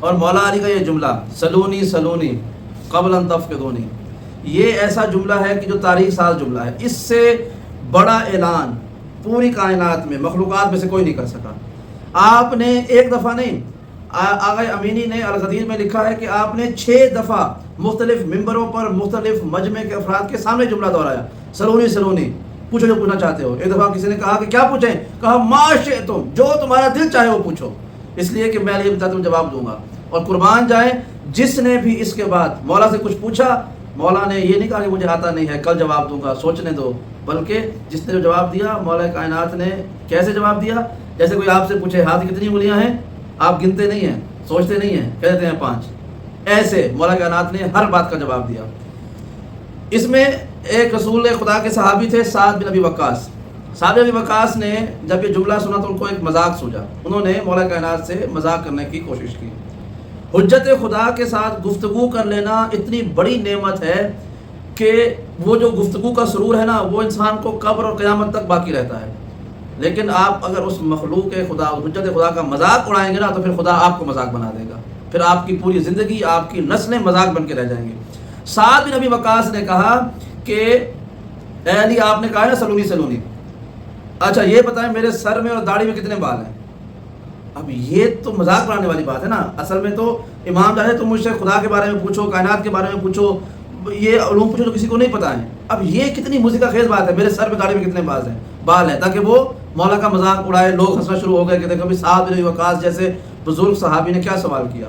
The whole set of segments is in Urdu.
اور مولا علی کا یہ جملہ سلونی سلونی قبل ان تفقدونی، یہ ایسا جملہ ہے کہ جو تاریخ ساز جملہ ہے، اس سے بڑا اعلان پوری کائنات میں مخلوقات میں سے کوئی نہیں کر سکا۔ آپ نے ایک دفعہ نہیں، آغا امینی نے الغدیر میں لکھا ہے کہ آپ نے 6 دفعہ مختلف ممبروں پر مختلف مجمع کے افراد کے سامنے جملہ دہرایا، سلونی سلونی، پوچھو جو پوچھنا چاہتے ہو۔ ایک دفعہ کسی نے کہا کہ کیا پوچھیں؟ کہا ما شئتم، جو تمہارا دل چاہے وہ پوچھو، اس لیے کہ میں یہ تم جواب دوں گا۔ اور قربان جائیں جس نے بھی اس کے بعد مولا سے کچھ پوچھا، مولا نے یہ نہیں کہا کہ مجھے آتا نہیں ہے کل جواب دوں گا سوچنے دو، بلکہ جس نے جو جواب دیا مولا کائنات نے کیسے جواب دیا؟ جیسے کوئی آپ سے پوچھے ہاتھ کی کتنی انگلیاں ہیں، آپ گنتے نہیں ہیں، سوچتے نہیں ہیں، کہتے ہیں 5، ایسے مولا کائنات نے ہر بات کا جواب دیا۔ اس میں ایک رسول خدا کے صحابی تھے سعد بن ابی وقاص۔ سعد بن ابی وقاص نے جب یہ جملہ سنا تو ان کو ایک مذاق سوچا، انہوں نے مولا کائنات سے مذاق کرنے کی کوشش کی۔ حجت خدا کے ساتھ گفتگو کر لینا اتنی بڑی نعمت ہے کہ وہ جو گفتگو کا سرور ہے نا وہ انسان کو قبر اور قیامت تک باقی رہتا ہے، لیکن آپ اگر اس مخلوق خدا حجت خدا کا مذاق اڑائیں گے نا تو پھر خدا آپ کو مذاق بنا دے گا، پھر آپ کی پوری زندگی آپ کی نسلیں مذاق بن کے رہ جائیں گے۔ سعد بن ابی وقاص نے کہا کہ اے علی آپ نے کہا ہے نا سلونی سلونی، اچھا یہ بتائیں میرے سر میں اور داڑھی میں کتنے بال ہیں؟ اب یہ تو مذاق بنانے والی بات ہے نا، اصل میں تو امام جانے تم مجھ سے خدا کے بارے میں پوچھو، کائنات کے بارے میں پوچھو، یہ علوم پوچھو تو کسی کو نہیں پتہ ہے۔ اب یہ کتنی موزیکا خیز بات ہے، میرے سر میں داڑھی میں کتنے بال ہیں، تاکہ وہ مولا کا مذاق اڑائے۔ لوگ ہنسنا شروع ہو گئے کہ دیکھو سعد بن ابی وقاص جیسے بزرگ صحابی نے کیا سوال کیا۔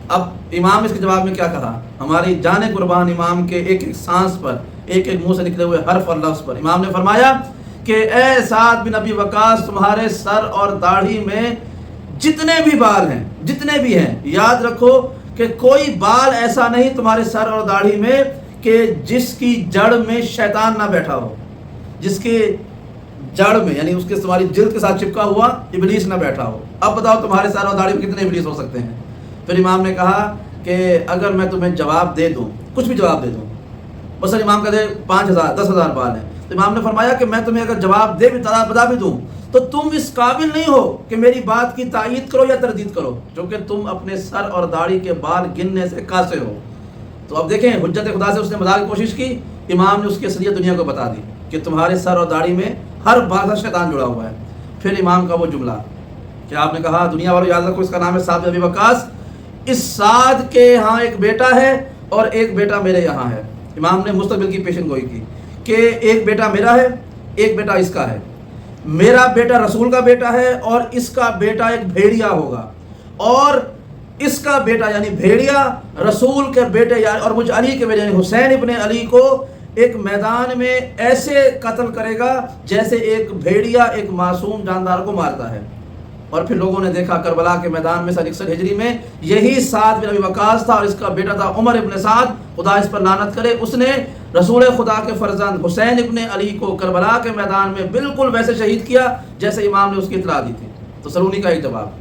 اب امام اس کے جواب میں کیا کہا؟ ہماری جان قربان امام کے ایک ایک سانس پر، ایک ایک منہ سے نکلے ہوئے حرف اور لفظ پر امام نے فرمایا کہ اے سعد بن ابی وقاص تمہارے سر اور داڑھی میں جتنے بھی بال ہیں، جتنے بھی ہیں، یاد رکھو کہ کوئی بال ایسا نہیں تمہارے سر اور داڑھی میں کہ جس کی جڑ میں شیطان نہ بیٹھا ہو، جس کے جڑ میں یعنی اس کے تمہاری جلد کے ساتھ چپکا ہوا ابلیس نہ بیٹھا ہو۔ اب بتاؤ تمہارے سر اور داڑھی میں کتنے ابلیس ہو سکتے ہیں؟ پھر امام نے کہا کہ اگر میں تمہیں جواب دے دوں، کچھ بھی جواب دے دوں، بس امام کہتے 5000 10,000 بال ہیں، تو امام نے فرمایا کہ میں تمہیں اگر جواب دے بھی بتا بھی دوں تو تم اس قابل نہیں ہو کہ میری بات کی تائید کرو یا تردید کرو، کیونکہ تم اپنے سر اور داڑھی کے بال گننے سے قاصر ہو۔ تو اب دیکھیں حجت خدا سے اس نے مذاق کی کوشش کی، امام نے اس کی اصلیت دنیا کو بتا دی کہ تمہارے سر اور داڑھی میں ہر بات سے شیطان جڑا ہوا ہے۔ پھر امام کا وہ جملہ کہ آپ نے کہا دنیا والوں یاد رکھو اس کا نام ہے سعد بن ابی وقاص، اس سعد کے ہاں ایک بیٹا ہے اور ایک بیٹا میرے یہاں ہے۔ امام نے مستقبل کی پیشن گوئی کی کہ ایک بیٹا میرا ہے، ایک بیٹا اس کا ہے، میرا بیٹا رسول کا بیٹا ہے اور اس کا بیٹا ایک بھیڑیا ہوگا، اور اس کا بیٹا یعنی بھیڑیا رسول کے بیٹے اور مجھ علی کے بیٹے یعنی حسین ابن علی کو ایک میدان میں ایسے قتل کرے گا جیسے ایک بھیڑیا ایک معصوم جاندار کو مارتا ہے۔ اور پھر لوگوں نے دیکھا کربلا کے میدان میں 61 ہجری میں یہی سعد بن ابی وقاص تھا اور اس کا بیٹا تھا عمر ابن سعد، خدا اس پر لعنت کرے، اس نے رسول خدا کے فرزند حسین ابن علی کو کربلا کے میدان میں بالکل ویسے شہید کیا جیسے امام نے اس کی اطلاع دی تھی۔ تو سلونی کا ایک جواب۔